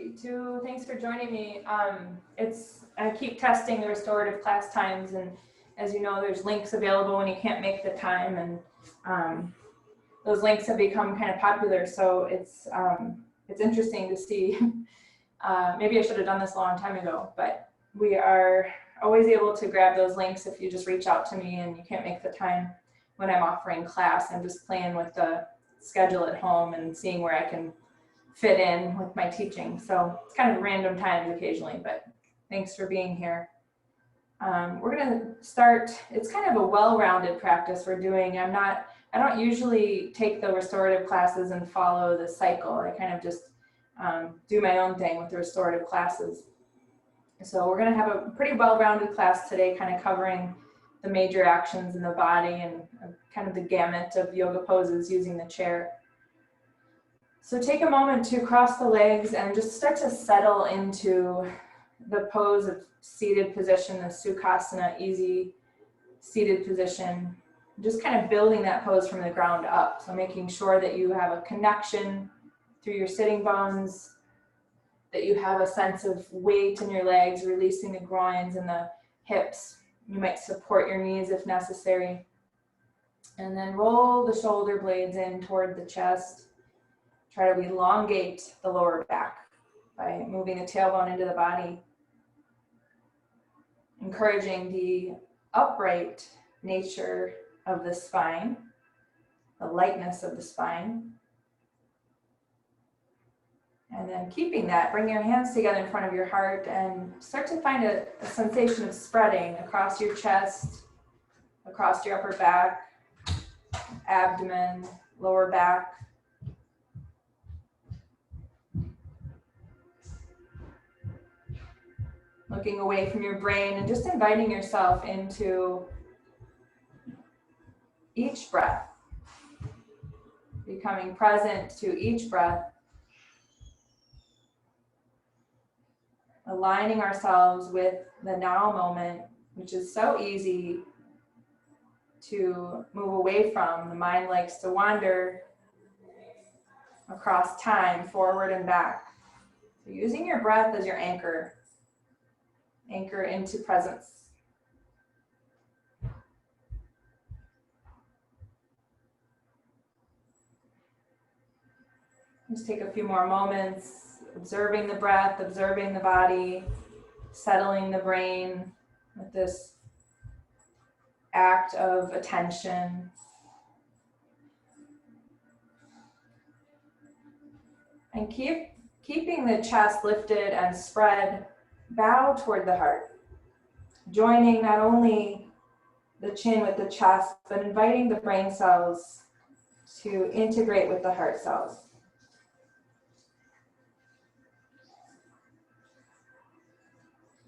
You too. Thanks for joining me. I keep testing the restorative class times, and as you know, there's links available when you can't make the time, and those links have become kind of popular. So it's interesting to see. Maybe I should have done this a long time ago, but we are always able to grab those links if you just reach out to me and you can't make the time when I'm offering class. I'm just playing with the schedule at home and seeing where I can fit in with my teaching. So it's kind of random times occasionally, but thanks for being here. We're gonna start, it's kind of a well-rounded practice we're doing. I don't usually take the restorative classes and follow the cycle. I kind of just do my own thing with the restorative classes. So we're gonna have a pretty well-rounded class today, kind of covering the major actions in the body and kind of the gamut of yoga poses using the chair. So take a moment to cross the legs and just start to settle into the pose of seated position, the Sukhasana, easy seated position. Just kind of building that pose from the ground up. So making sure that you have a connection through your sitting bones, that you have a sense of weight in your legs, releasing the groins and the hips. You might support your knees if necessary. And then roll the shoulder blades in toward the chest. Try to elongate the lower back by moving the tailbone into the body. Encouraging the upright nature of the spine, the lightness of the spine. And then keeping that, bring your hands together in front of your heart and start to find a sensation of spreading across your chest, across your upper back, abdomen, lower back. Looking away from your brain and just inviting yourself into each breath. Becoming present to each breath. Aligning ourselves with the now moment, which is so easy to move away from. The mind likes to wander across time, forward and back. So using your breath as your anchor. Anchor into presence. Just take a few more moments, observing the breath, observing the body, settling the brain with this act of attention. And keeping the chest lifted and spread. Bow toward the heart, joining not only the chin with the chest, but inviting the brain cells to integrate with the heart cells.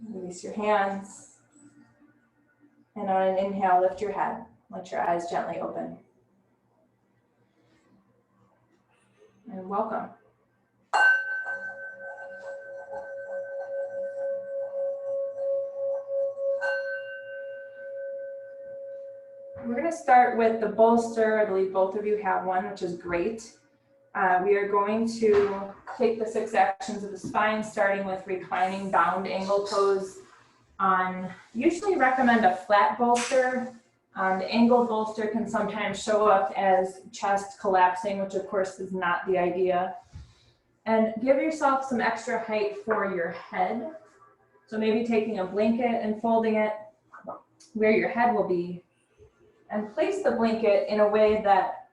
Release your hands, and on an inhale, lift your head. Let your eyes gently open. And welcome. We're going to start with the bolster. I believe both of you have one, which is great. We are going to take the 6 actions of the spine, starting with reclining bound angle pose. Usually recommend a flat bolster. The angled bolster can sometimes show up as chest collapsing, which of course is not the idea. And give yourself some extra height for your head. So maybe taking a blanket and folding it where your head will be. And place the blanket in a way that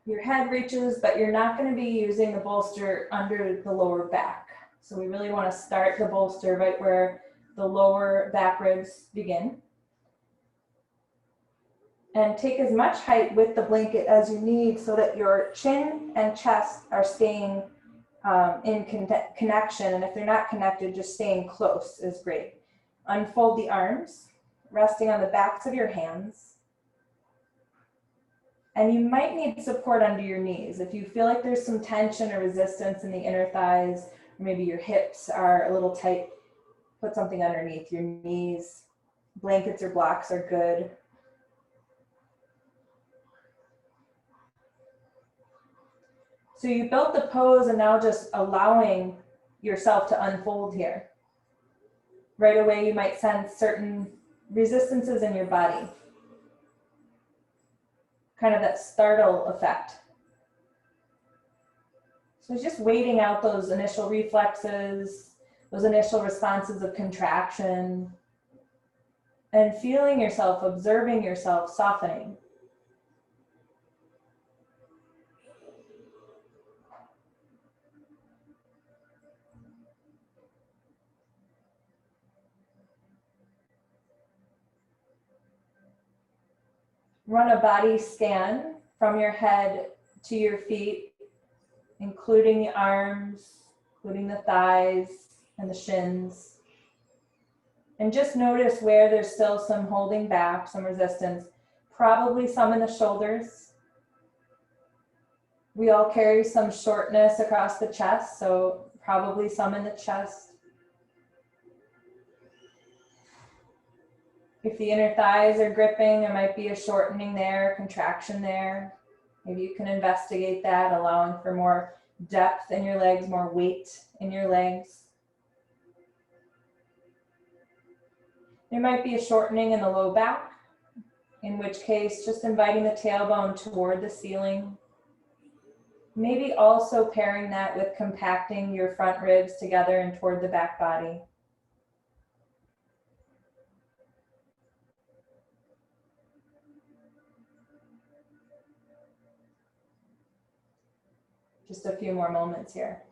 your head reaches, but you're not going to be using the bolster under the lower back. So we really want to start the bolster right where the lower back ribs begin. And take as much height with the blanket as you need so that your chin and chest are staying in connection. And if they're not connected, just staying close is great. Unfold the arms, resting on the backs of your hands. And you might need support under your knees. If you feel like there's some tension or resistance in the inner thighs, or maybe your hips are a little tight, put something underneath your knees. Blankets or blocks are good. So you built the pose and now just allowing yourself to unfold here. Right away, you might sense certain resistances in your body. Kind of that startle effect. So just waiting out those initial reflexes, those initial responses of contraction, and feeling yourself, observing yourself softening. Run a body scan from your head to your feet, including the arms, including the thighs and the shins. And just notice where there's still some holding back, some resistance, probably some in the shoulders. We all carry some shortness across the chest, so probably some in the chest. If the inner thighs are gripping, there might be a shortening there, contraction there. Maybe you can investigate that, allowing for more depth in your legs, more weight in your legs. There might be a shortening in the low back, in which case just inviting the tailbone toward the ceiling. Maybe also pairing that with compacting your front ribs together and toward the back body. Just a few more moments here.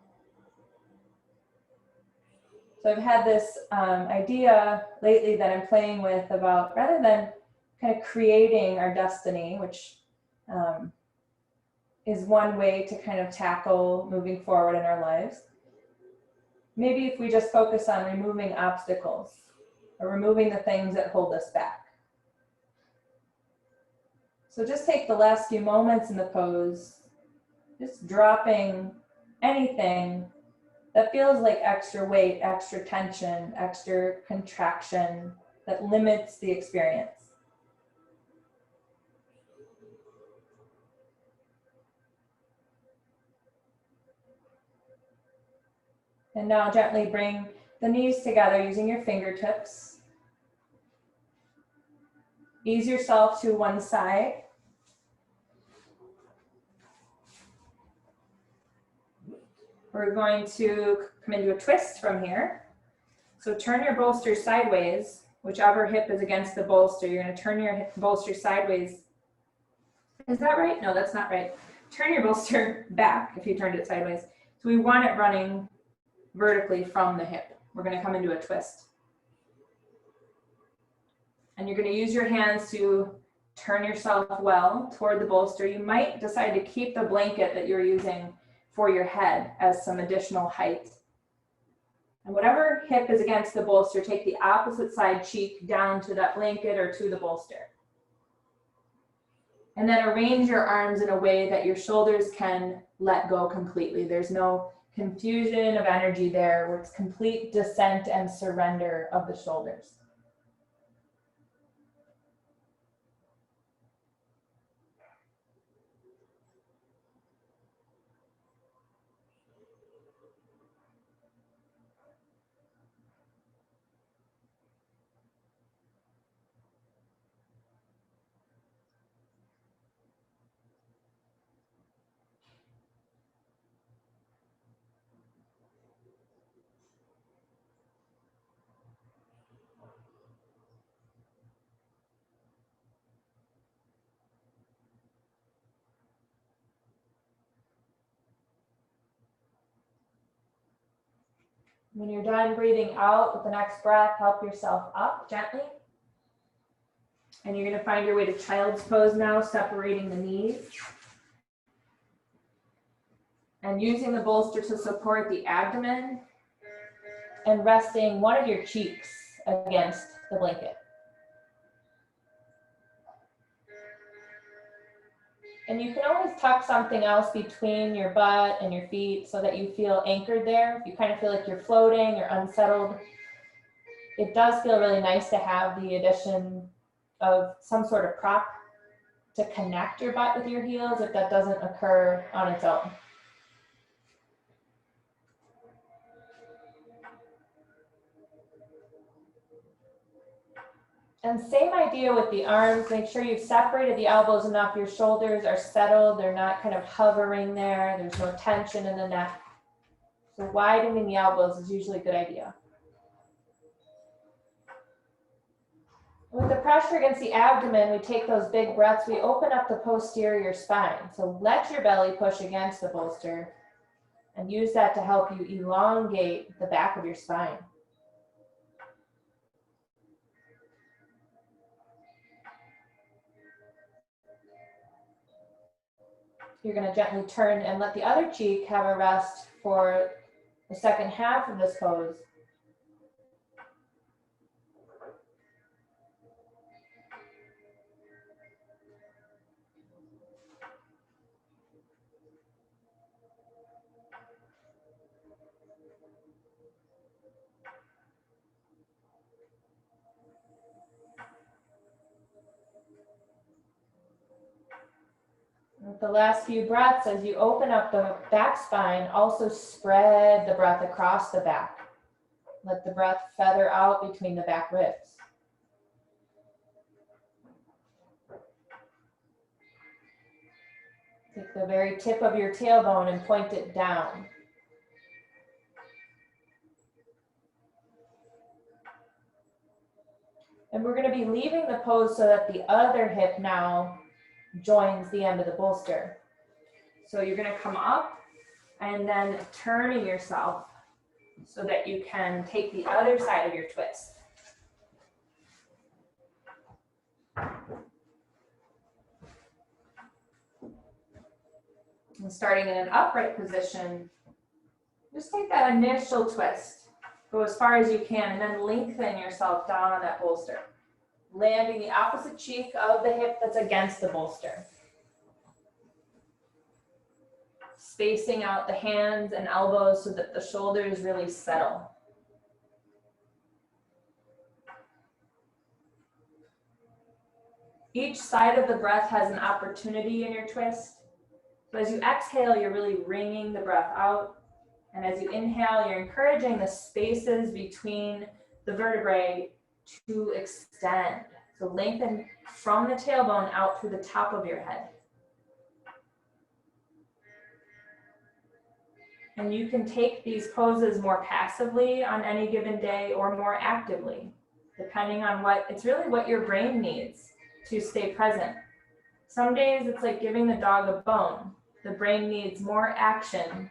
So I've had this idea lately that I'm playing with about, rather than kind of creating our destiny, which is one way to kind of tackle moving forward in our lives. Maybe if we just focus on removing obstacles or removing the things that hold us back. So just take the last few moments in the pose, just dropping anything that feels like extra weight, extra tension, extra contraction that limits the experience. And now gently bring the knees together using your fingertips. Ease yourself to one side. We're going to come into a twist from here. So turn your bolster sideways, whichever hip is against the bolster. You're going to turn your bolster sideways. Is that right? No, that's not right. Turn your bolster back if you turned it sideways. So we want it running vertically from the hip. We're going to come into a twist. And you're going to use your hands to turn yourself well toward the bolster. You might decide to keep the blanket that you're using for your head as some additional height. And whatever hip is against the bolster, take the opposite side cheek down to that blanket or to the bolster. And then arrange your arms in a way that your shoulders can let go completely. There's no confusion of energy there, where it's complete descent and surrender of the shoulders. When you're done breathing out with the next breath, help yourself up gently. And you're going to find your way to child's pose now, separating the knees. And using the bolster to support the abdomen and resting one of your cheeks against the blanket. And you can always tuck something else between your butt and your feet so that you feel anchored there. If you kind of feel like you're floating, you're unsettled, it does feel really nice to have the addition of some sort of prop to connect your butt with your heels if that doesn't occur on its own. And same idea with the arms. Make sure you've separated the elbows enough. Your shoulders are settled. They're not kind of hovering there. There's no tension in the neck. So widening the elbows is usually a good idea. With the pressure against the abdomen, we take those big breaths. We open up the posterior spine. So let your belly push against the bolster and use that to help you elongate the back of your spine. You're going to gently turn and let the other cheek have a rest for the second half of this pose. With the last few breaths, as you open up the back spine, also spread the breath across the back. Let the breath feather out between the back ribs. Take the very tip of your tailbone and point it down. And we're going to be leaving the pose so that the other hip now joins the end of the bolster. So you're going to come up and then turning yourself so that you can take the other side of your twist. And starting in an upright position, just take that initial twist. Go as far as you can and then lengthen yourself down on that bolster. Landing the opposite cheek of the hip that's against the bolster. Spacing out the hands and elbows so that the shoulders really settle. Each side of the breath has an opportunity in your twist. So as you exhale, you're really wringing the breath out. And as you inhale, you're encouraging the spaces between the vertebrae to extend. So lengthen from the tailbone out through the top of your head. And you can take these poses more passively on any given day or more actively, depending on it's really what your brain needs to stay present. Some days it's like giving the dog a bone. The brain needs more action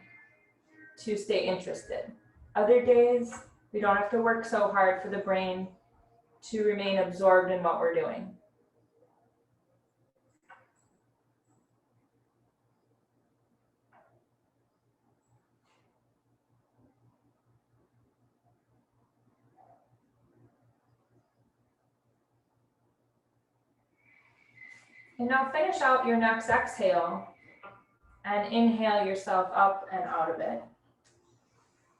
to stay interested. Other days, we don't have to work so hard for the brain to remain absorbed in what we're doing. And now finish out your next exhale and inhale yourself up and out of it.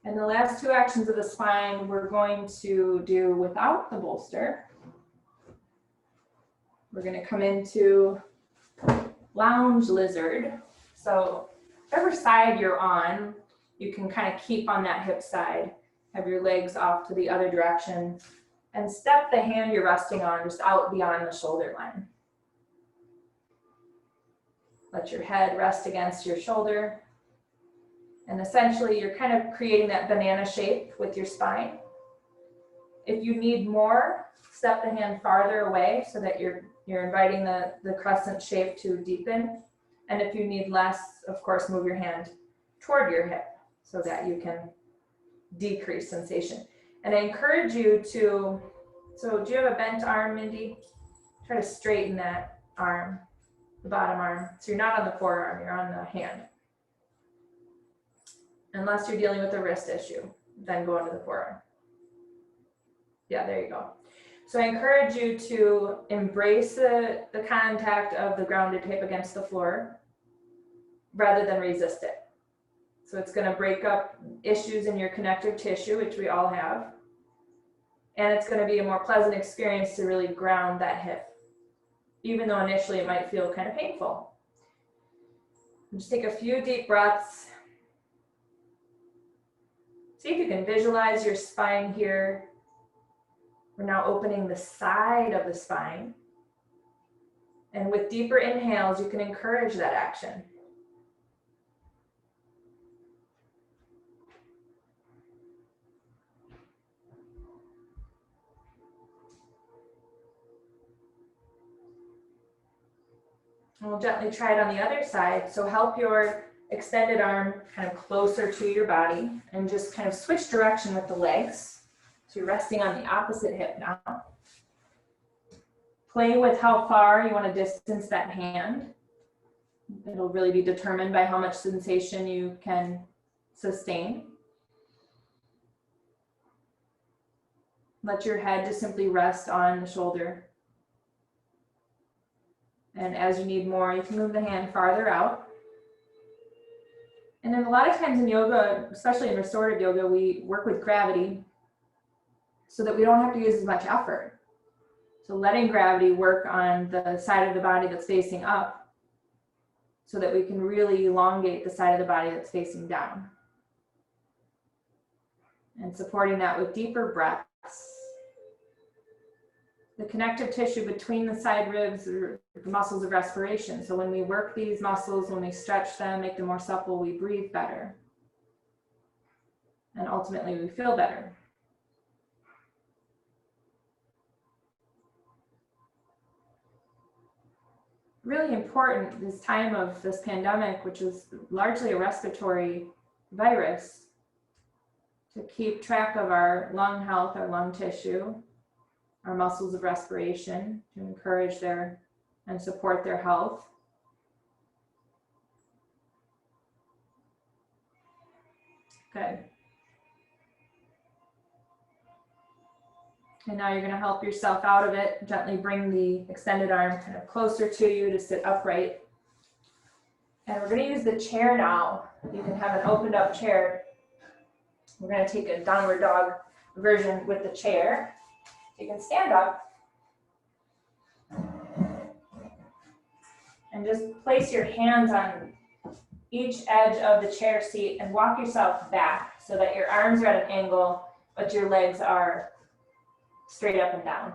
And the last two actions of the spine we're going to do without the bolster. We're going to come into lounge lizard. So whatever side you're on, you can kind of keep on that hip side. Have your legs off to the other direction and step the hand you're resting on just out beyond the shoulder line. Let your head rest against your shoulder. And essentially, you're kind of creating that banana shape with your spine. If you need more, step the hand farther away so that you're inviting the crescent shape to deepen. And if you need less, of course, move your hand toward your hip so that you can decrease sensation. And I encourage you to, so do you have a bent arm, Mindy? Try to straighten that arm, the bottom arm. So you're not on the forearm, you're on the hand. Unless you're dealing with a wrist issue, then go into the forearm. Yeah, there you go. So I encourage you to embrace the contact of the grounded hip against the floor rather than resist it. So it's going to break up issues in your connective tissue, which we all have. And it's going to be a more pleasant experience to really ground that hip, even though initially it might feel kind of painful. Just take a few deep breaths. See if you can visualize your spine here, We're now opening the side of the spine. And with deeper inhales, you can encourage that action. And we'll gently try it on the other side. So help your extended arm kind of closer to your body and just kind of switch direction with the legs. So you're resting on the opposite hip now. Play with how far you want to distance that hand. It'll really be determined by how much sensation you can sustain. Let your head just simply rest on the shoulder. And as you need more, you can move the hand farther out. And then a lot of times in yoga, especially in restorative yoga, we work with gravity so that we don't have to use as much effort. So letting gravity work on the side of the body that's facing up so that we can really elongate the side of the body that's facing down. And supporting that with deeper breaths. The connective tissue between the side ribs are the muscles of respiration. So when we work these muscles, when we stretch them, make them more supple, we breathe better. And ultimately we feel better. Really important this time of this pandemic, which is largely a respiratory virus, to keep track of our lung health, our lung tissue, our muscles of respiration, to encourage their and support their health. Good. And now you're going to help yourself out of it. Gently bring the extended arm kind of closer to you to sit upright. And we're going to use the chair now. You can have an opened up chair. We're going to take a downward dog version with the chair. You can stand up and just place your hands on each edge of the chair seat and walk yourself back so that your arms are at an angle, but your legs are straight up and down.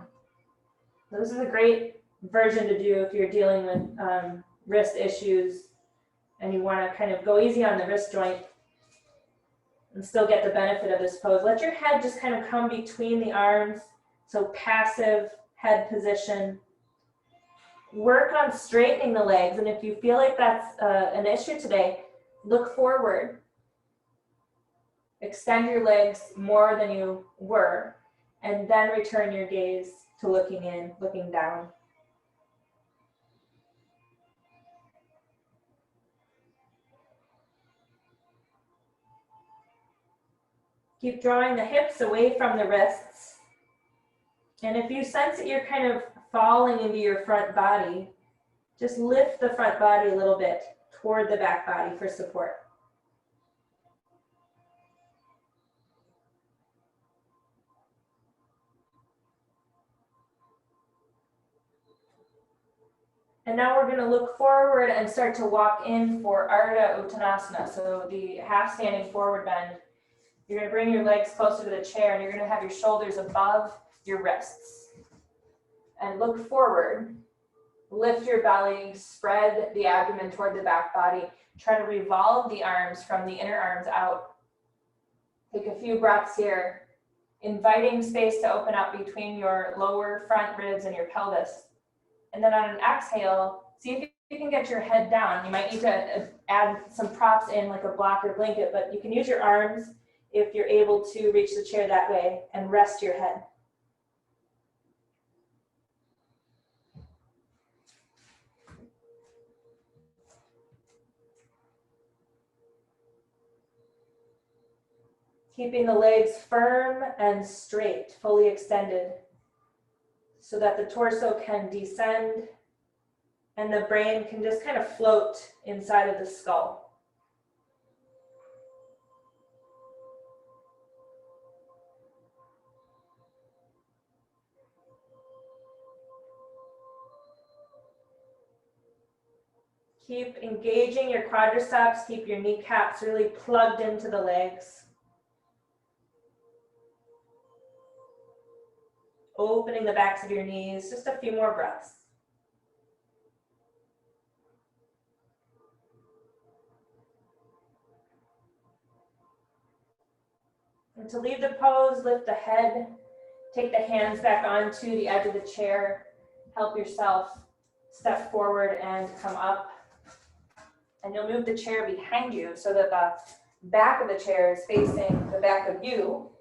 This is a great version to do if you're dealing with wrist issues and you want to kind of go easy on the wrist joint and still get the benefit of this pose. Let your head just kind of come between the arms. So passive head position. Work on straightening the legs. And if you feel like that's an issue today, look forward. Extend your legs more than you were. And then return your gaze to looking in, looking down. Keep drawing the hips away from the wrists. And if you sense that you're kind of falling into your front body, just lift the front body a little bit toward the back body for support. And now we're going to look forward and start to walk in for Ardha Uttanasana, so the half standing forward bend. You're going to bring your legs closer to the chair and you're going to have your shoulders above your wrists. And look forward, lift your belly, spread the abdomen toward the back body. Try to revolve the arms from the inner arms out. Take a few breaths here, inviting space to open up between your lower front ribs and your pelvis. And then on an exhale, see if you can get your head down. You might need to add some props in like a block or blanket, but you can use your arms if you're able to reach the chair that way and rest your head. Keeping the legs firm and straight, fully extended, so that the torso can descend and the brain can just kind of float inside of the skull. Keep engaging your quadriceps, keep your kneecaps really plugged into the legs. Opening the backs of your knees, just a few more breaths. And to leave the pose, lift the head, take the hands back onto the edge of the chair, help yourself step forward and come up. And you'll move the chair behind you so that the back of the chair is facing the back of you.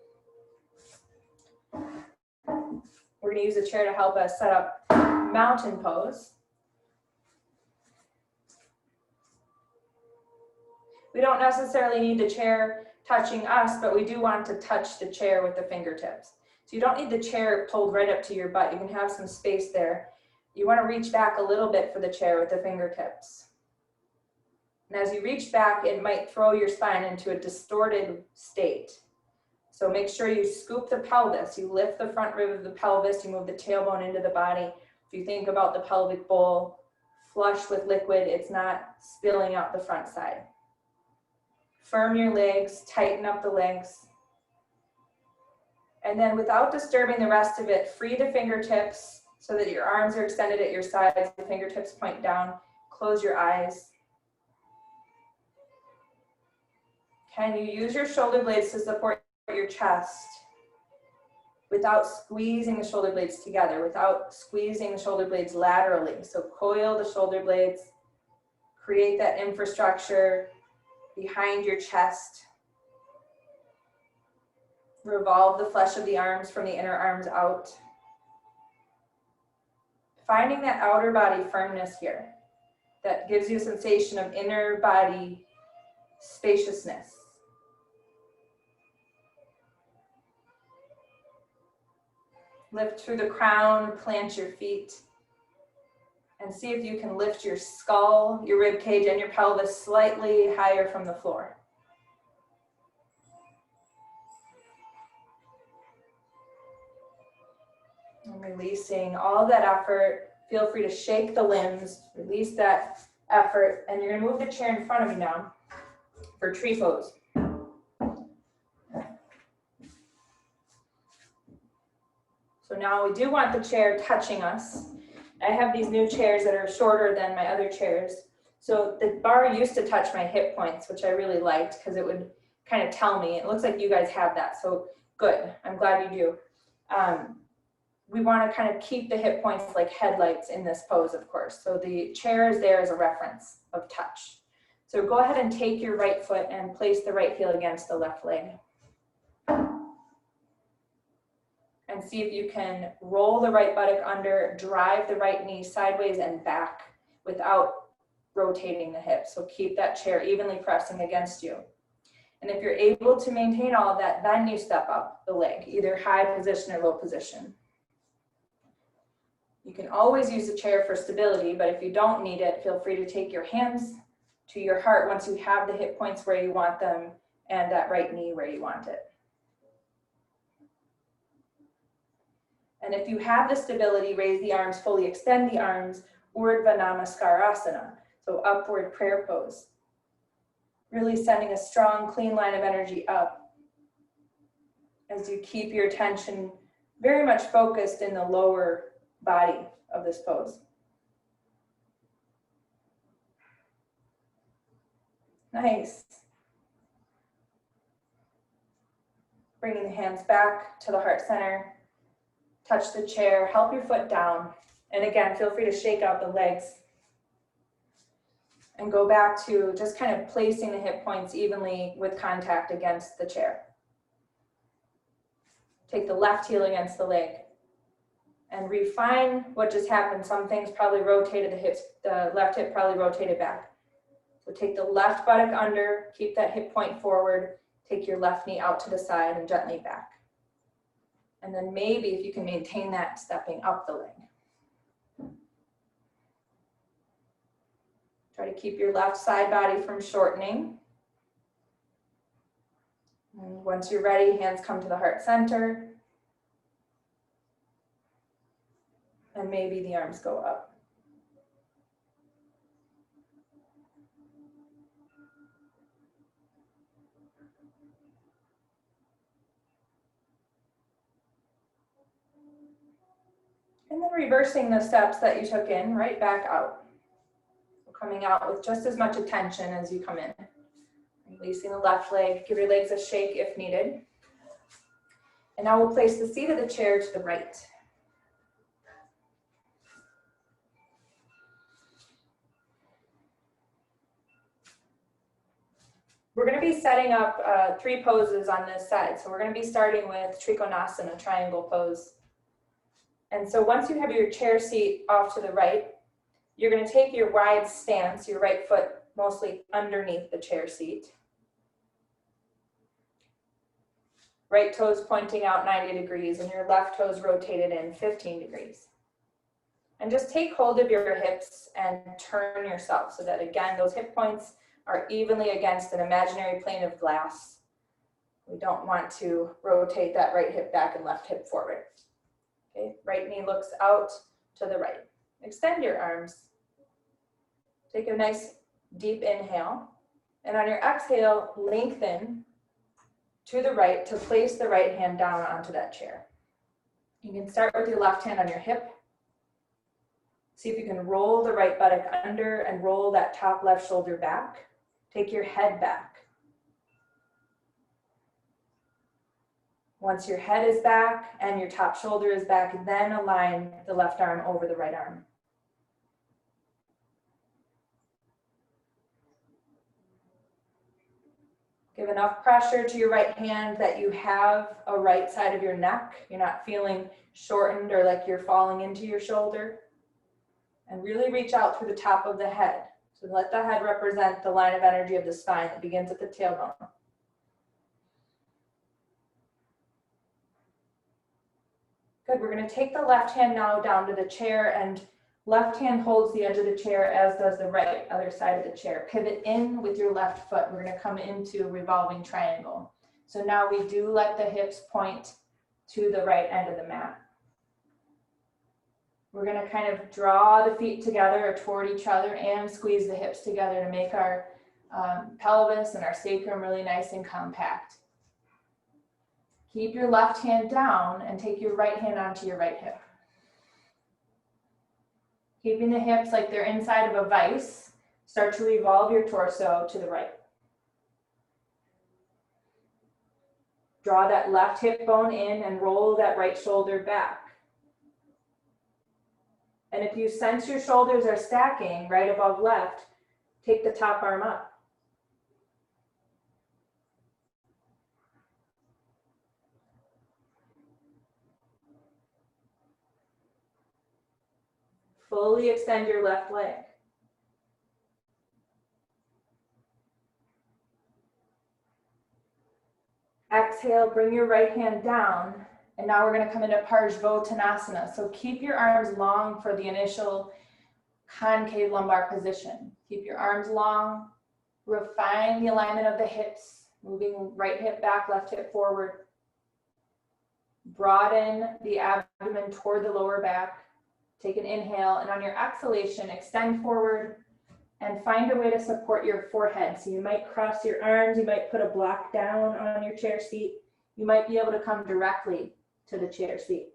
We're going to use the chair to help us set up mountain pose. We don't necessarily need the chair touching us, but we do want to touch the chair with the fingertips. So you don't need the chair pulled right up to your butt. You can have some space there. You want to reach back a little bit for the chair with the fingertips. And as you reach back, it might throw your spine into a distorted state. So make sure you scoop the pelvis. You lift the front rib of the pelvis. You move the tailbone into the body. If you think about the pelvic bowl, flush with liquid, it's not spilling out the front side. Firm your legs, tighten up the legs. And then without disturbing the rest of it, free the fingertips so that your arms are extended at your sides, the fingertips point down. Close your eyes. Can you use your shoulder blades to support your chest without squeezing the shoulder blades together, without squeezing the shoulder blades laterally? So coil the shoulder blades, create that infrastructure behind your chest. Revolve the flesh of the arms from the inner arms out. Finding that outer body firmness here that gives you a sensation of inner body spaciousness. Lift through the crown, plant your feet, and see if you can lift your skull, your rib cage, and your pelvis slightly higher from the floor. And releasing all that effort. Feel free to shake the limbs, release that effort, and you're going to move the chair in front of you now for tree pose. So now we do want the chair touching us. I have these new chairs that are shorter than my other chairs. So the bar used to touch my hip points, which I really liked because it would kind of tell me. It looks like you guys have that, so good. I'm glad you do. We want to kind of keep the hip points like headlights in this pose, of course. So the chair is there as a reference of touch. So go ahead and take your right foot and place the right heel against the left leg. And see if you can roll the right buttock under, drive the right knee sideways and back without rotating the hips. So keep that chair evenly pressing against you. And if you're able to maintain all of that, then you step up the leg, either high position or low position. You can always use the chair for stability, but if you don't need it, feel free to take your hands to your heart once you have the hip points where you want them and that right knee where you want it. And if you have the stability, raise the arms, fully extend the arms, Urdhva Namaskarasana, so upward prayer pose. Really sending a strong, clean line of energy up as you keep your attention very much focused in the lower body of this pose. Nice. Bringing the hands back to the heart center. Touch the chair, help your foot down. And again, feel free to shake out the legs. And go back to just kind of placing the hip points evenly with contact against the chair. Take the left heel against the leg. And refine what just happened. Some things probably rotated the hips, the left hip probably rotated back. So take the left buttock under, keep that hip point forward, take your left knee out to the side and gently back. And then maybe if you can maintain that, stepping up the leg. Try to keep your left side body from shortening. And once you're ready, hands come to the heart center. And maybe the arms go up. And then reversing the steps that you took in, right back out. Coming out with just as much attention as you come in. Releasing the left leg, give your legs a shake if needed. And now we'll place the seat of the chair to the right. We're going to be setting up 3 poses on this side. So we're going to be starting with Trikonasana, triangle pose. And so once you have your chair seat off to the right, you're going to take your wide stance, your right foot mostly underneath the chair seat. Right toes pointing out 90 degrees and your left toes rotated in 15 degrees. And just take hold of your hips and turn yourself so that, again, those hip points are evenly against an imaginary plane of glass. We don't want to rotate that right hip back and left hip forward. Okay, right knee looks out to the right. Extend your arms. Take a nice deep inhale. And on your exhale, lengthen to the right to place the right hand down onto that chair. You can start with your left hand on your hip. See if you can roll the right buttock under and roll that top left shoulder back. Take your head back. Once your head is back and your top shoulder is back, then align the left arm over the right arm. Give enough pressure to your right hand that you have a right side of your neck. You're not feeling shortened or like you're falling into your shoulder. And really reach out through the top of the head. So let the head represent the line of energy of the spine that begins at the tailbone. Good, we're going to take the left hand now down to the chair, and left hand holds the edge of the chair, as does the right, other side of the chair. Pivot in with your left foot. We're going to come into revolving triangle. So now we do let the hips point to the right end of the mat. We're going to kind of draw the feet together or toward each other and squeeze the hips together to make our pelvis and our sacrum really nice and compact. Keep your left hand down and take your right hand onto your right hip. Keeping the hips like they're inside of a vise, start to revolve your torso to the right. Draw that left hip bone in and roll that right shoulder back. And if you sense your shoulders are stacking right above left, take the top arm up. Fully extend your left leg. Exhale, bring your right hand down. And now we're going to come into Parjvo Tanasana. So keep your arms long for the initial concave lumbar position. Keep your arms long. Refine the alignment of the hips, moving right hip back, left hip forward. Broaden the abdomen toward the lower back. Take an inhale, and on your exhalation, extend forward and find a way to support your forehead. So you might cross your arms, you might put a block down on your chair seat. You might be able to come directly to the chair seat.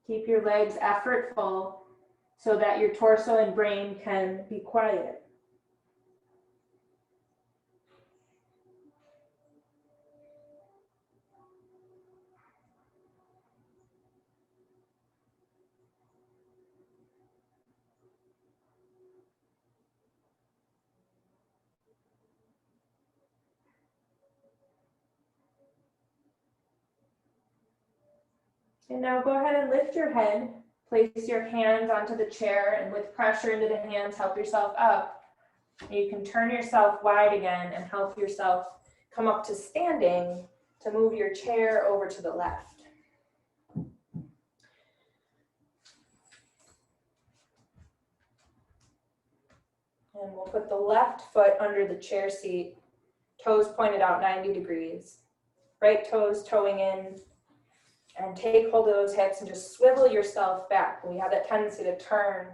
Keep your legs effortful so that your torso and brain can be quiet. And now go ahead and lift your head, place your hands onto the chair, and with pressure into the hands, help yourself up. And you can turn yourself wide again and help yourself come up to standing to move your chair over to the left. And we'll put the left foot under the chair seat, toes pointed out 90 degrees. Right toes toeing in. And take hold of those hips and just swivel yourself back. We have that tendency to turn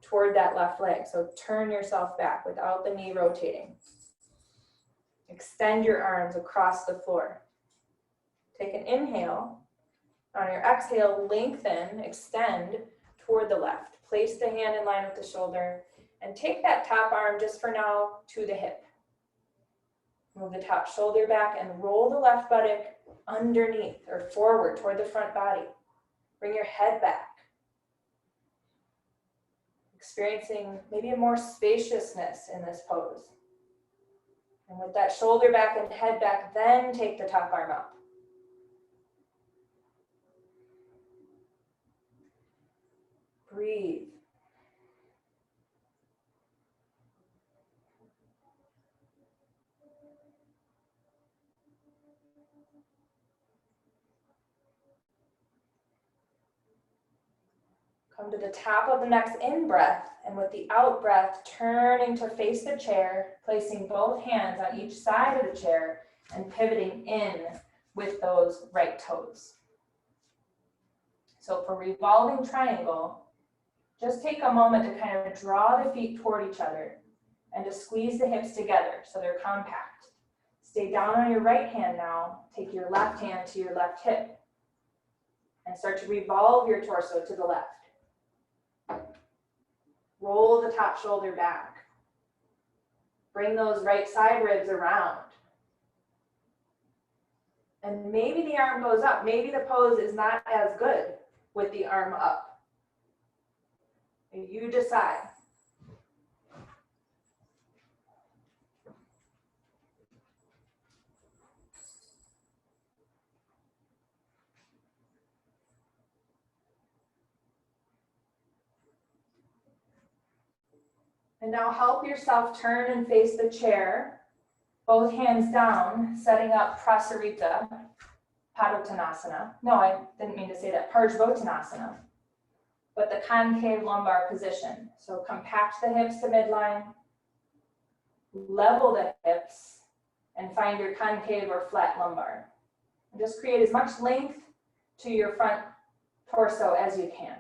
toward that left leg. So turn yourself back without the knee rotating. Extend your arms across the floor. Take an inhale. On your exhale, lengthen, extend toward the left. Place the hand in line with the shoulder and take that top arm just for now to the hip. Move the top shoulder back and roll the left buttock underneath or forward toward the front body. Bring your head back. Experiencing maybe a more spaciousness in this pose. And with that shoulder back and head back, then take the top arm up. Breathe. Come to the top of the next in-breath, and with the out-breath, turning to face the chair, placing both hands on each side of the chair and pivoting in with those right toes. So for revolving triangle, just take a moment to kind of draw the feet toward each other and to squeeze the hips together so they're compact. Stay down on your right hand now. Take your left hand to your left hip and start to revolve your torso to the left. Roll the top shoulder back. Bring those right side ribs around. And maybe the arm goes up. Maybe the pose is not as good with the arm up. You decide. And now help yourself turn and face the chair, both hands down, setting up Prasarita, Padutanasana. No, I didn't mean to say that, Parjvo Tanasana, but the concave lumbar position. So compact the hips to midline, level the hips, and find your concave or flat lumbar. And just create as much length to your front torso as you can.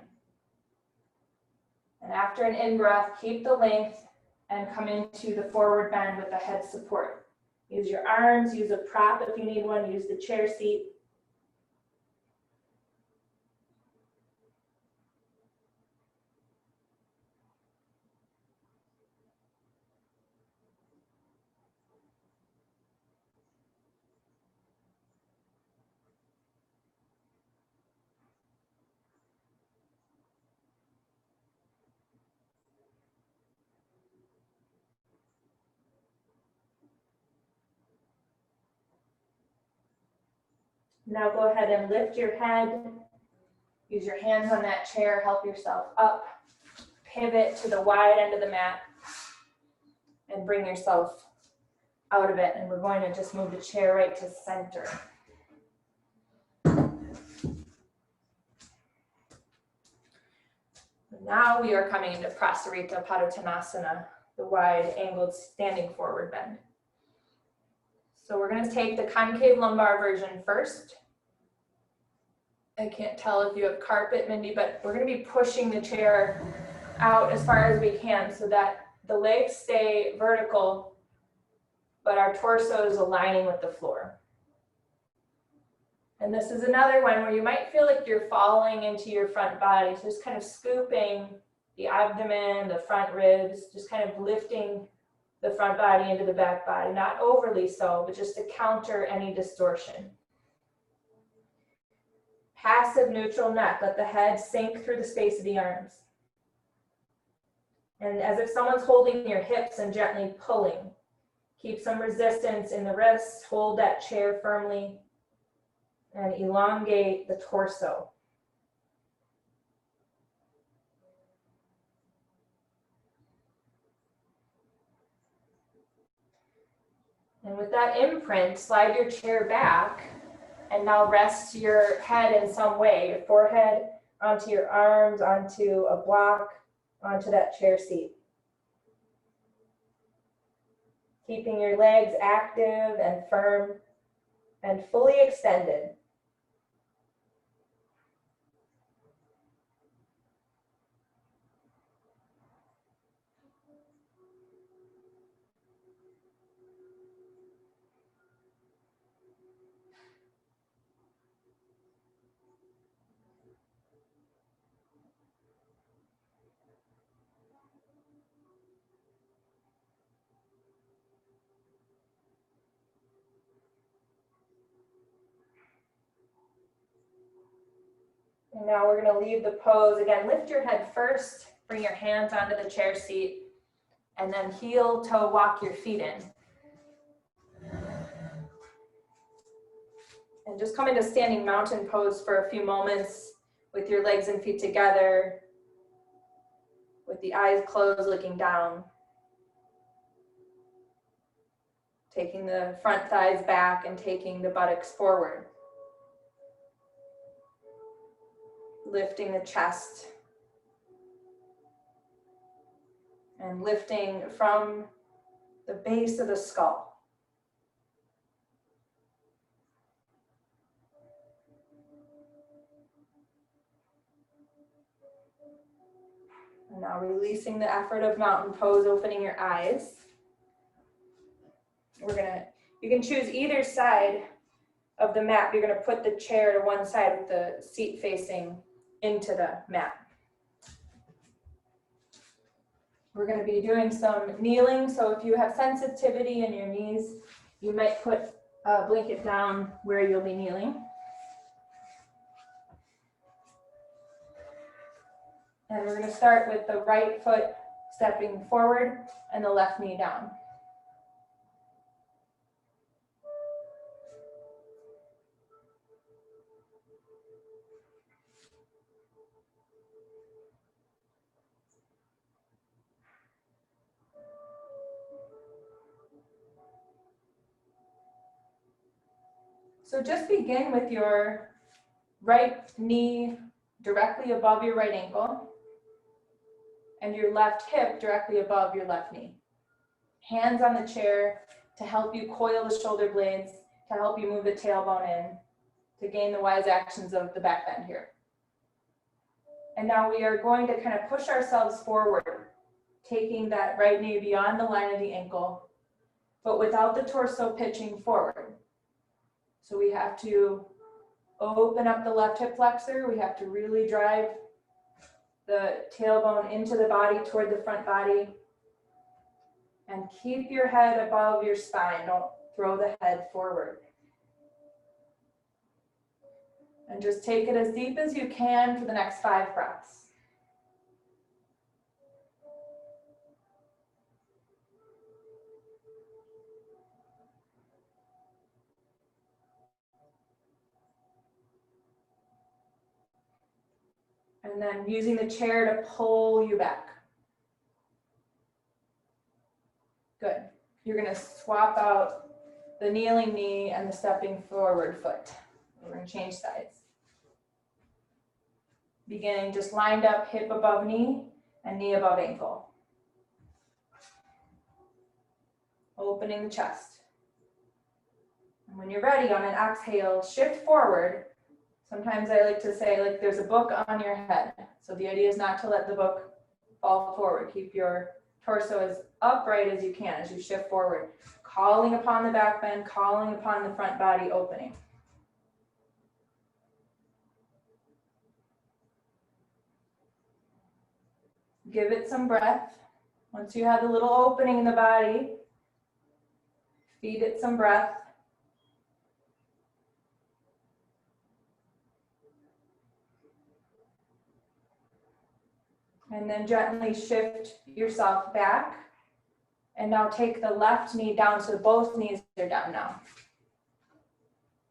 And after an in-breath, keep the length and come into the forward bend with the head support. Use your arms, use a prop if you need one, use the chair seat. Now go ahead and lift your head. Use your hands on that chair, help yourself up. Pivot to the wide end of the mat and bring yourself out of it. And we're going to just move the chair right to center. Now we are coming into Prasarita Padutanasana, the wide angled standing forward bend. So we're going to take the concave lumbar version first. I can't tell if you have carpet, Mindy, but we're going to be pushing the chair out as far as we can so that the legs stay vertical, but our torso is aligning with the floor. And this is another one where you might feel like you're falling into your front body. So just kind of scooping the abdomen, the front ribs, just kind of lifting the front body into the back body. Not overly so, but just to counter any distortion. Passive neutral neck. Let the head sink through the space of the arms. And as if someone's holding your hips and gently pulling. Keep some resistance in the wrists. Hold that chair firmly. And elongate the torso. And with that imprint, slide your chair back and now rest your head in some way, your forehead onto your arms, onto a block, onto that chair seat. Keeping your legs active and firm and fully extended. And now we're going to leave the pose. Again, lift your head first, bring your hands onto the chair seat, and then heel toe walk your feet in. And just come into standing mountain pose for a few moments with your legs and feet together, with the eyes closed, looking down. Taking the front thighs back and taking the buttocks forward. Lifting the chest. And lifting from the base of the skull. And now releasing the effort of mountain pose, opening your eyes. You can choose either side of the mat. You're gonna put the chair to one side with the seat facing into the mat. We're gonna be doing some kneeling. So if you have sensitivity in your knees, you might put a blanket down where you'll be kneeling. And we're gonna start with the right foot stepping forward and the left knee down. So just begin with your right knee directly above your right ankle and your left hip directly above your left knee. Hands on the chair to help you coil the shoulder blades, to help you move the tailbone in, to gain the wise actions of the back bend here. And now we are going to kind of push ourselves forward, taking that right knee beyond the line of the ankle, but without the torso pitching forward. So we have to open up the left hip flexor. We have to really drive the tailbone into the body toward the front body. And keep your head above your spine. Don't throw the head forward. And just take it as deep as you can for the next 5 breaths. And then using the chair to pull you back. Good. You're going to swap out the kneeling knee and the stepping forward foot. We're going to change sides. Beginning just lined up, hip above knee and knee above ankle. Opening the chest. And when you're ready, on an exhale, shift forward. Sometimes I like to say, like, there's a book on your head. So the idea is not to let the book fall forward. Keep your torso as upright as you can as you shift forward. Calling upon the back bend, calling upon the front body opening. Give it some breath. Once you have a little opening in the body, feed it some breath. And then gently shift yourself back. And now take the left knee down so both knees are down now.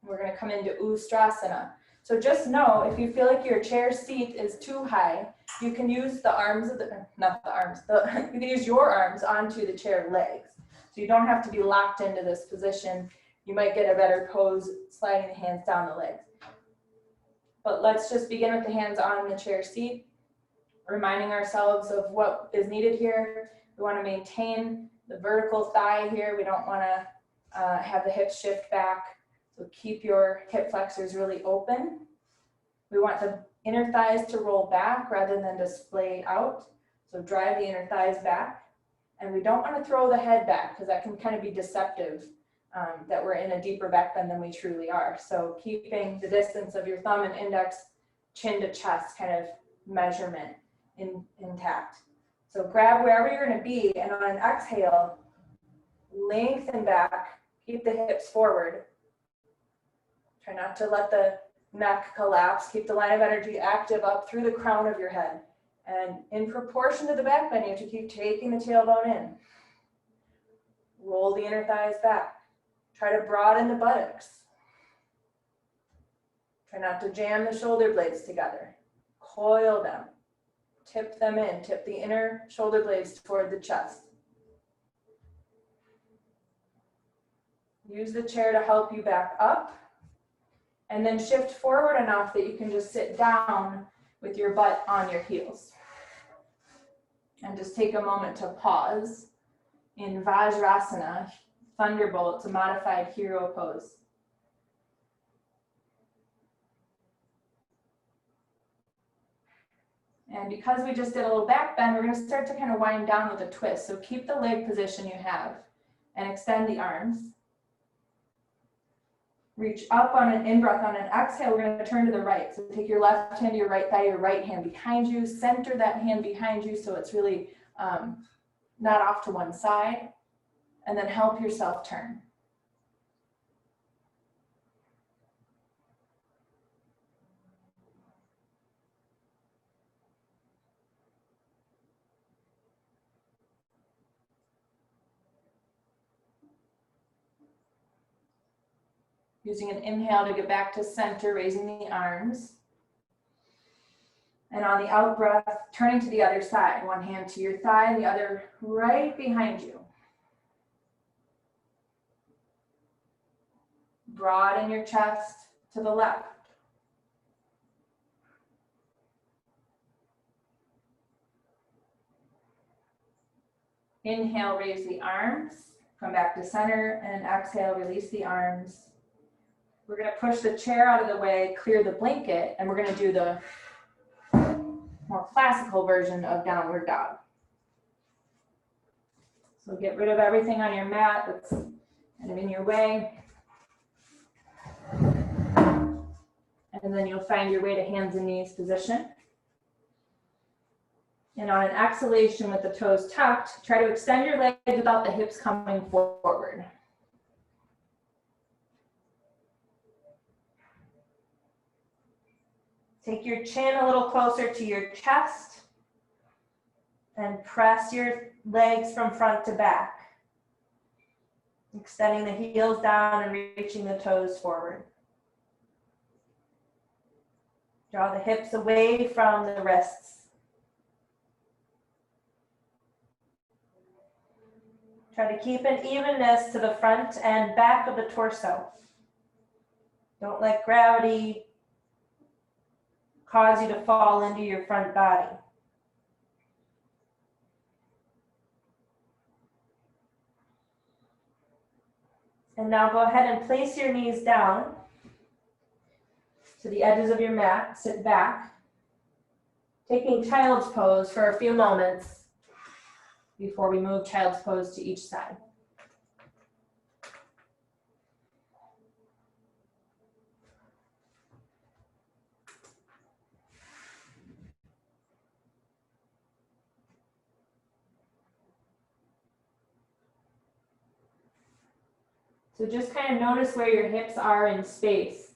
We're going to come into Ustrasana. So just know, if you feel like your chair seat is too high, you can use the arms of the, not the arms, you can use your arms onto the chair legs. So you don't have to be locked into this position. You might get a better pose sliding the hands down the legs. But let's just begin with the hands on the chair seat, reminding ourselves of what is needed here. We want to maintain the vertical thigh here. We don't want to have the hips shift back. So keep your hip flexors really open. We want the inner thighs to roll back rather than to splay out. So drive the inner thighs back. And we don't want to throw the head back because that can kind of be deceptive that we're in a deeper back bend than we truly are. So keeping the distance of your thumb and index, chin to chest kind of measurement intact. So grab wherever you're going to be, and on an exhale, lengthen back, keep the hips forward. Try not to let the neck collapse. Keep the line of energy active up through the crown of your head. And in proportion to the back bend, you have to keep taking the tailbone in. Roll the inner thighs back. Try to broaden the buttocks. Try not to jam the shoulder blades together. Coil them. Tip them in. Tip the inner shoulder blades toward the chest. Use the chair to help you back up. And then shift forward enough that you can just sit down with your butt on your heels. And just take a moment to pause in Vajrasana, Thunderbolt. It's a modified hero pose. And because we just did a little back bend, we're going to start to kind of wind down with a twist. So keep the leg position you have and extend the arms. Reach up on an in-breath. On an exhale, we're going to turn to the right. So take your left hand to your right thigh, your right hand behind you. Center that hand behind you so it's really not off to one side. And then help yourself turn. Using an inhale to get back to center, raising the arms. And on the out breath, turning to the other side. One hand to your thigh, the other right behind you. Broaden your chest to the left. Inhale, raise the arms. Come back to center, and exhale, release the arms. We're going to push the chair out of the way, clear the blanket, and we're going to do the more classical version of downward dog. So get rid of everything on your mat that's kind of in your way. And then you'll find your way to hands and knees position. And on an exhalation with the toes tucked, try to extend your legs without the hips coming forward. Take your chin a little closer to your chest and press your legs from front to back. Extending the heels down and reaching the toes forward. Draw the hips away from the wrists. Try to keep an evenness to the front and back of the torso. Don't let gravity cause you to fall into your front body. And now go ahead and place your knees down to the edges of your mat. Sit back, taking child's pose for a few moments before we move child's pose to each side. So just kind of notice where your hips are in space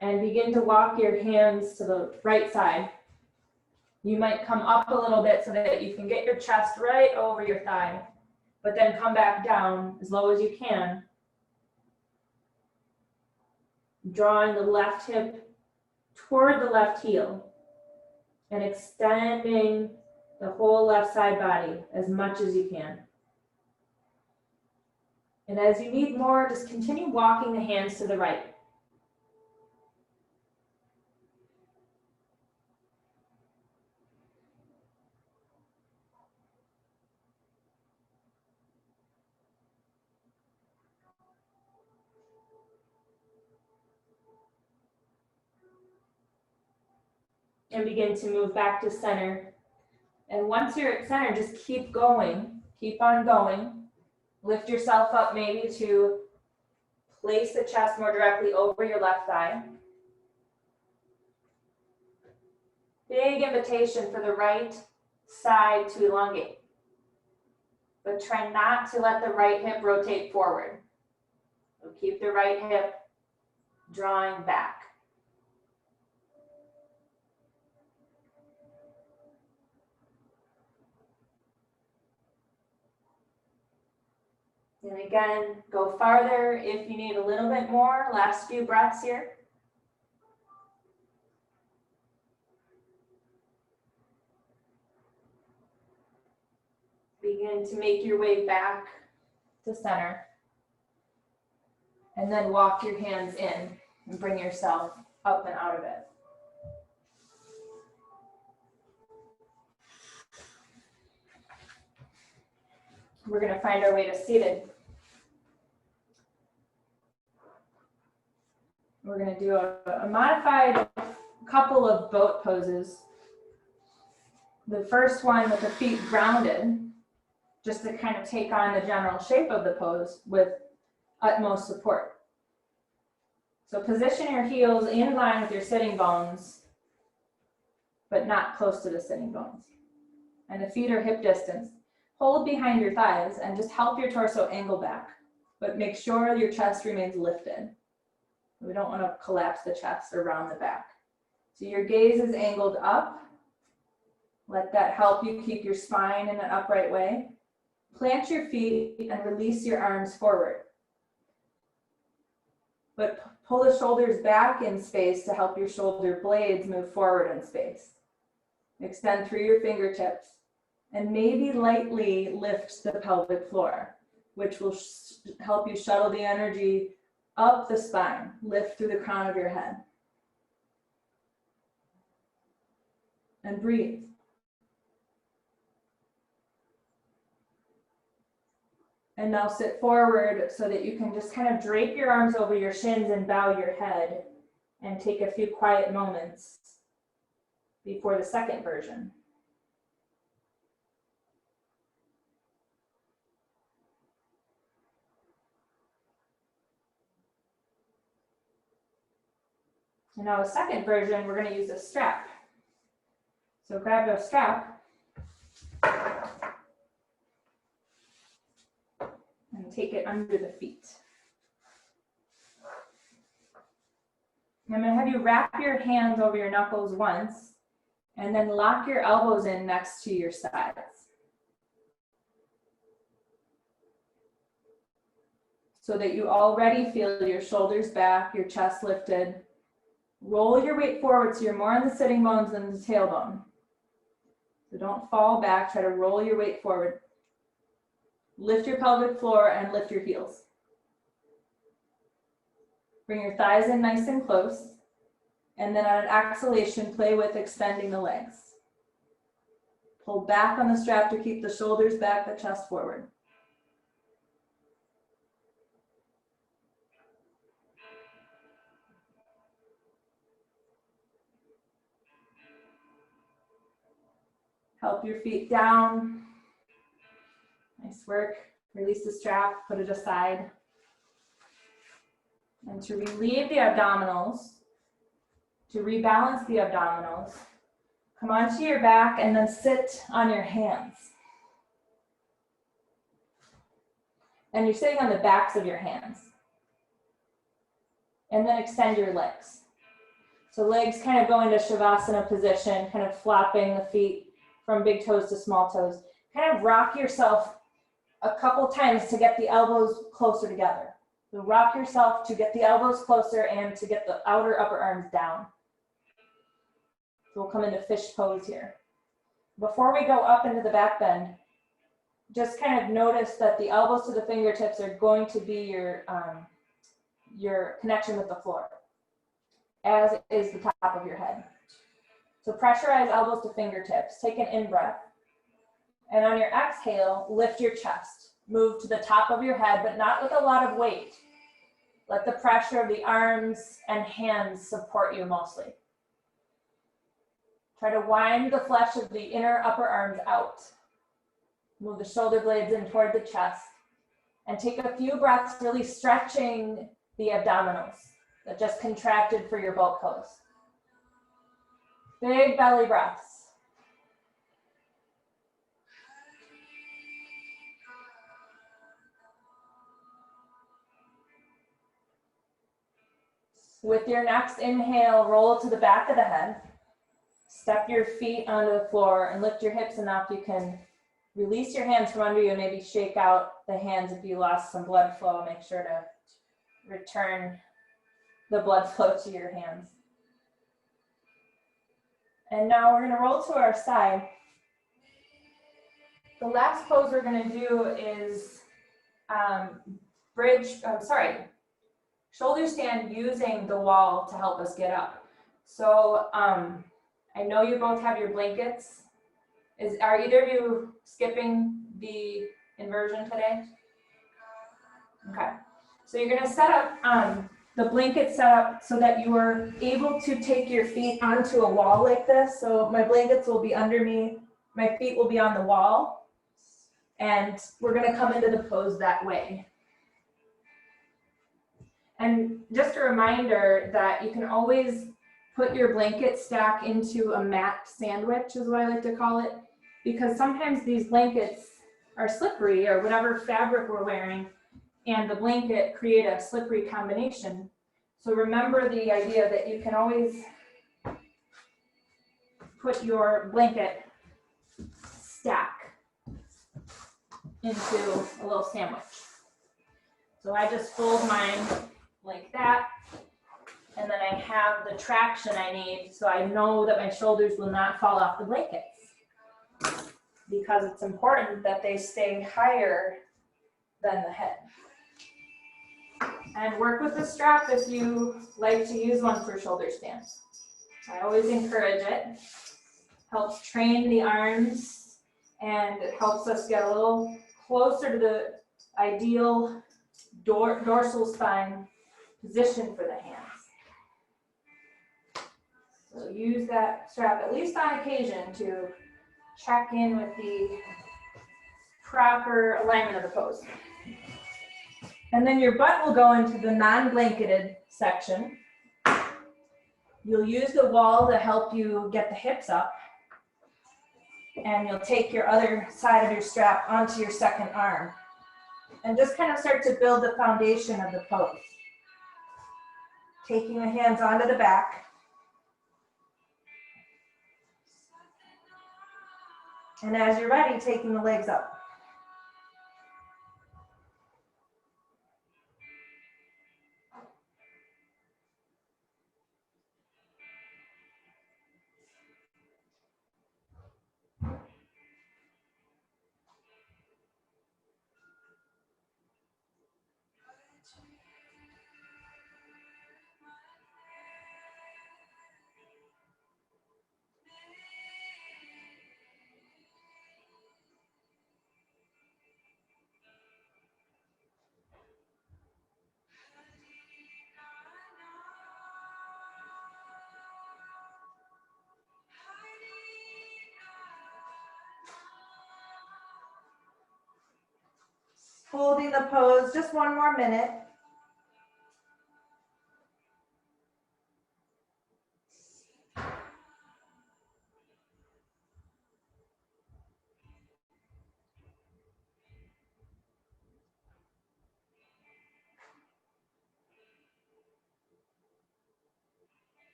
and begin to walk your hands to the right side. You might come up a little bit so that you can get your chest right over your thigh, but then come back down as low as you can. Drawing the left hip toward the left heel and extending the whole left side body as much as you can. And as you need more, just continue walking the hands to the right. And begin to move back to center. And once you're at center, just keep going, keep on going. Lift yourself up maybe to place the chest more directly over your left thigh. Big invitation for the right side to elongate. But try not to let the right hip rotate forward. So keep the right hip drawing back. And again, go farther if you need a little bit more. Last few breaths here. Begin to make your way back to center. And then walk your hands in and bring yourself up and out of it. We're going to find our way to seated. We're going to do a modified couple of boat poses. The first one with the feet grounded, just to kind of take on the general shape of the pose with utmost support. So position your heels in line with your sitting bones, but not close to the sitting bones. And the feet are hip distance. Hold behind your thighs and just help your torso angle back, but make sure your chest remains lifted. We don't want to collapse the chest or round the back. So your gaze is angled up. Let that help you keep your spine in an upright way. Plant your feet and release your arms forward. But pull the shoulders back in space to help your shoulder blades move forward in space. Extend through your fingertips and maybe lightly lift the pelvic floor, which will help you shuttle the energy up the spine, lift through the crown of your head. And breathe. And now sit forward so that you can just kind of drape your arms over your shins and bow your head and take a few quiet moments before the second version. And now the second version, we're going to use a strap. So grab a strap and take it under the feet. I'm going to have you wrap your hands over your knuckles once and then lock your elbows in next to your sides. So that you already feel your shoulders back, your chest lifted. Roll your weight forward so you're more on the sitting bones than the tailbone. So don't fall back, try to roll your weight forward. Lift your pelvic floor and lift your heels. Bring your thighs in nice and close. And then on an exhalation, play with extending the legs. Pull back on the strap to keep the shoulders back, the chest forward. Help your feet down. Nice work. Release the strap, put it aside. And to relieve the abdominals, to rebalance the abdominals, come onto your back and then sit on your hands. And you're sitting on the backs of your hands. And then extend your legs. So legs kind of go into Savasana position, kind of flopping the feet from big toes to small toes. Kind of rock yourself a couple times to get the elbows closer together. So rock yourself to get the elbows closer and to get the outer upper arms down. So we'll come into fish pose here. Before we go up into the back bend, just kind of notice that the elbows to the fingertips are going to be your connection with the floor, as is the top of your head. So pressurize elbows to fingertips. Take an in-breath. And on your exhale, lift your chest. Move to the top of your head, but not with a lot of weight. Let the pressure of the arms and hands support you mostly. Try to wind the flesh of the inner upper arms out. Move the shoulder blades in toward the chest. And take a few breaths, really stretching the abdominals that just contracted for your boat pose. Big belly breaths. With your next inhale, roll to the back of the head. Step your feet onto the floor and lift your hips enough you can release your hands from under you and maybe shake out the hands if you lost some blood flow. Make sure to return the blood flow to your hands. And now we're going to roll to our side. The last pose we're going to do is shoulder stand using the wall to help us get up. So I know you both have your blankets. Are either of you skipping the inversion today? Okay. So you're going to set up the blanket set up so that you are able to take your feet onto a wall like this. So my blankets will be under me. My feet will be on the wall. And we're going to come into the pose that way. And just a reminder that you can always put your blanket stack into a mat sandwich, is what I like to call it, because sometimes these blankets are slippery, or whatever fabric we're wearing, and the blanket create a slippery combination. So remember the idea that you can always put your blanket stack into a little sandwich. So I just fold mine like that, and then I have the traction I need, so I know that my shoulders will not fall off the blankets, because it's important that they stay higher than the head. And work with the strap if you like to use one for shoulder stands. I always encourage it. Helps train the arms, and it helps us get a little closer to the ideal dorsal spine position for the hands. So use that strap at least on occasion to check in with the proper alignment of the pose. And then your butt will go into the non-blanketed section. You'll use the wall to help you get the hips up. And you'll take your other side of your strap onto your second arm. And just kind of start to build the foundation of the pose. Taking the hands onto the back. And as you're ready, taking the legs up. Holding the pose just one more minute.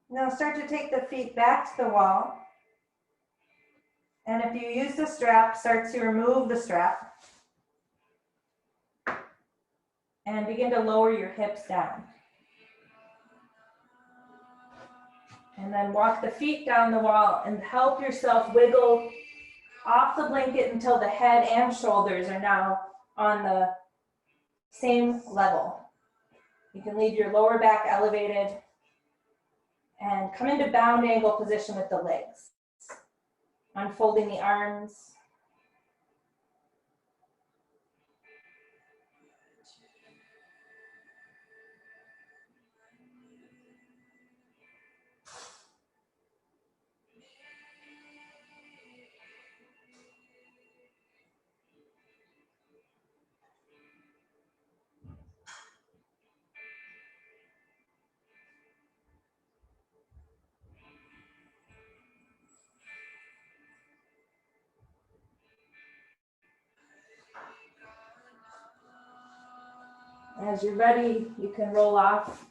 Now start to take the feet back to the wall. And if you use the strap, start to remove the strap. And begin to lower your hips down. And then walk the feet down the wall and help yourself wiggle off the blanket until the head and shoulders are now on the same level. You can leave your lower back elevated and come into bound angle position with the legs. Unfolding the arms. As you're ready, you can roll off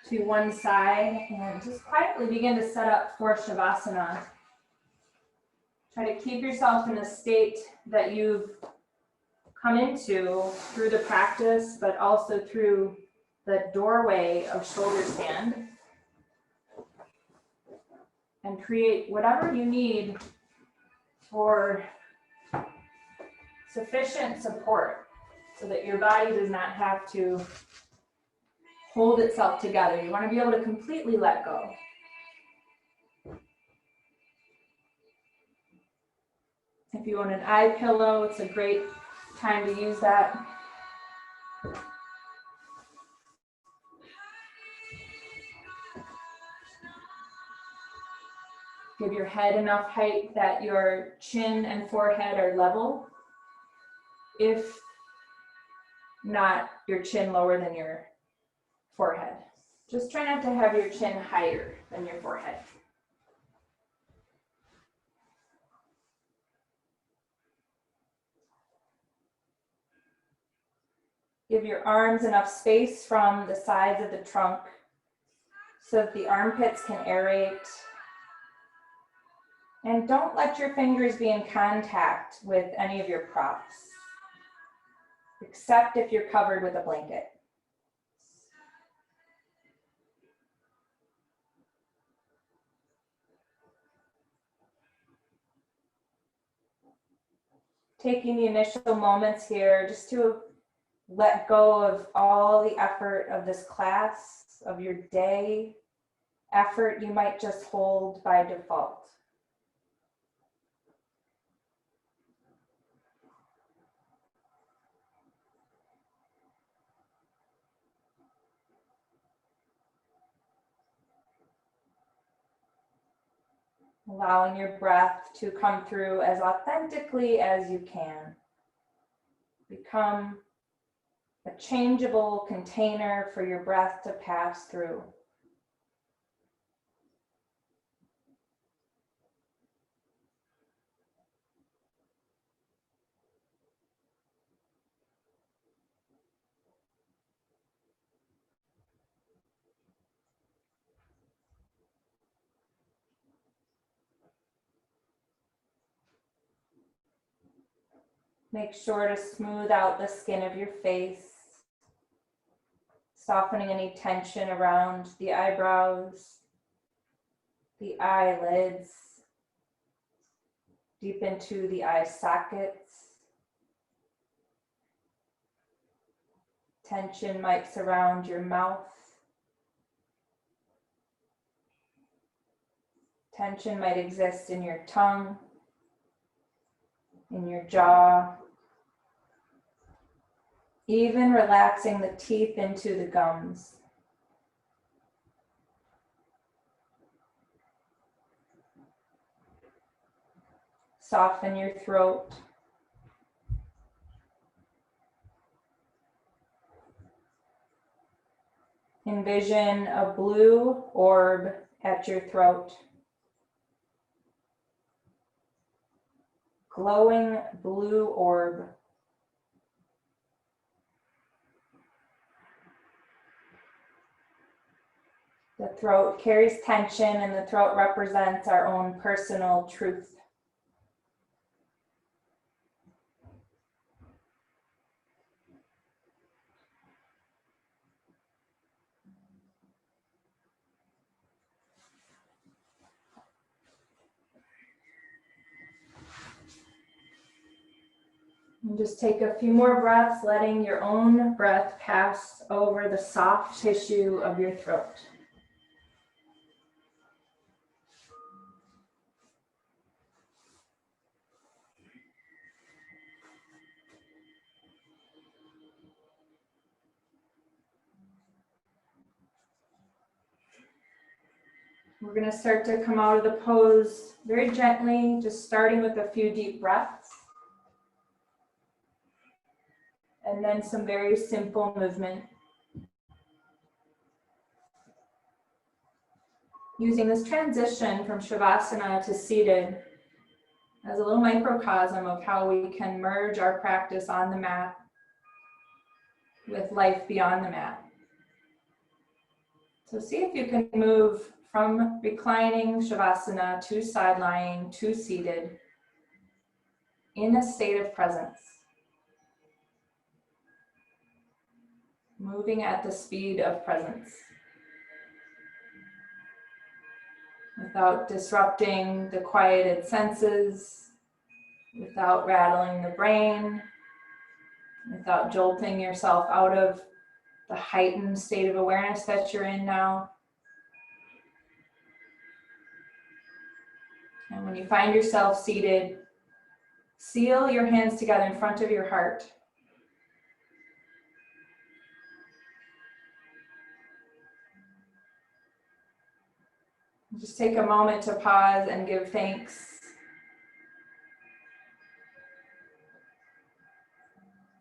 to one side and just quietly begin to set up for Savasana. Try to keep yourself in a state that you've come into through the practice, but also through the doorway of shoulder stand. And create whatever you need for sufficient support so that your body does not have to hold itself together. You want to be able to completely let go. If you want an eye pillow, it's a great time to use that. Give your head enough height that your chin and forehead are level. If not, your chin lower than your forehead. Just try not to have your chin higher than your forehead. Give your arms enough space from the sides of the trunk so that the armpits can aerate. And don't let your fingers be in contact with any of your props, except if you're covered with a blanket. Taking the initial moments here just to let go of all the effort of this class, of your day, effort you might just hold by default. Allowing your breath to come through as authentically as you can. Become a changeable container for your breath to pass through. Make sure to smooth out the skin of your face, softening any tension around the eyebrows, the eyelids, deep into the eye sockets. Tension might surround your mouth. Tension might exist in your tongue, in your jaw, even relaxing the teeth into the gums. Soften your throat. Envision a blue orb at your throat. Glowing blue orb. The throat carries tension, and the throat represents our own personal truth. And just take a few more breaths, letting your own breath pass over the soft tissue of your throat. We're going to start to come out of the pose very gently, just starting with a few deep breaths. And then some very simple movement. Using this transition from Shavasana to seated as a little microcosm of how we can merge our practice on the mat with life beyond the mat. So see if you can move from reclining Savasana to side lying to seated in a state of presence. Moving at the speed of presence. Without disrupting the quieted senses, without rattling the brain, without jolting yourself out of the heightened state of awareness that you're in now. And when you find yourself seated, seal your hands together in front of your heart. Just take a moment to pause and give thanks.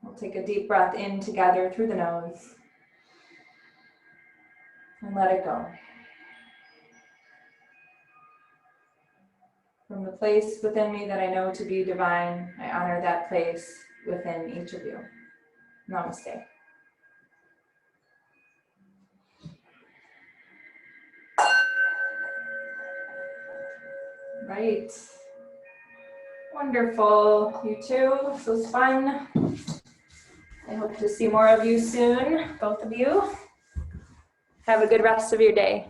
We'll take a deep breath in together through the nose and let it go. From the place within me that I know to be divine, I honor that place within each of you. Namaste. Right. Wonderful. You too. This was fun. I hope to see more of you soon, both of you. Have a good rest of your day.